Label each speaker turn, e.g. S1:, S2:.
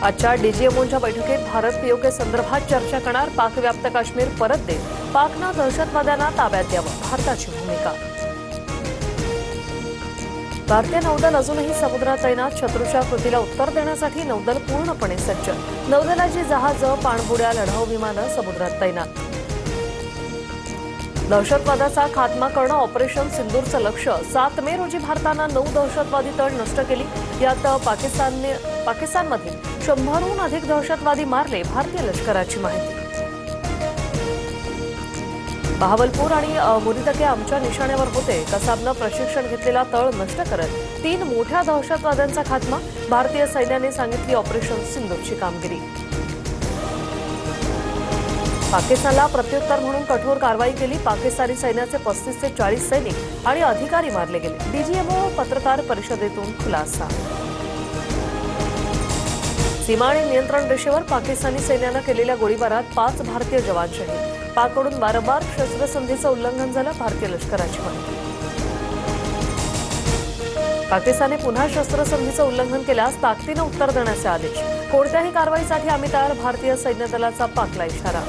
S1: आजच्या डीजीएमओच्या बैठकीत भारत पीओके संदर्भात चर्चा करणार. पाकव्याप्त काश्मीर परत देत पाकनं दहशतवाद्यांना ताब्यात द्यावं, भारताची भूमिका. भारतीय नौदल अजूनही समुद्रात तैनात. शत्रूच्या कृतीला उत्तर देण्यासाठी नौदल पूर्णपणे सज्ज. नौदलाची जहाजं, पाणबुड्या, लढाऊ विमानं समुद्रात तैनात. दहशतवादाचा खात्मा करणं ऑपरेशन सिंदूरचं लक्ष्य. 7 मे रोजी भारतानं 9 दहशतवादी तळ नष्ट केली. यात पाकिस्तानमधील 100हून अधिक दहशतवादी मारले. भारतीय लष्कराची माहिती. बहावलपूर आणि मुरीदके आमच्या निशाण्यावर होते. कसाबनं प्रशिक्षण घेतलेला तळ नष्ट करत 3 मोठ्या दहशतवाद्यांचा खात्मा. भारतीय सैन्याने सांगितली ऑपरेशन सिंदूरची कामगिरी. पाकिस्तानला प्रत्युत्तर म्हणून कठोर कारवाई केली. पाकिस्तानी सैन्याचे 35 ते 40 सैनिक आणि अधिकारी मारले गेले. डीजीएमओ पत्रकार परिषदेतून खुलासा. सीमा आणि नियंत्रण रेषेवर पाकिस्तानी सैन्यानं केलेल्या गोळीबारात 5 भारतीय जवान शहीद. पाककडून वारंवार शस्त्रसंधीचं उल्लंघन झालं. भारतीय लष्कराची माहिती. पाकिस्तानने पुन्हा शस्त्रसंधीचं उल्लंघन केल्यास ताकदीनं उत्तर देण्याचे आदेश. कोणत्याही कारवाईसाठी आम्ही तयार. भारतीय सैन्य दलाचा पाकला इशारा.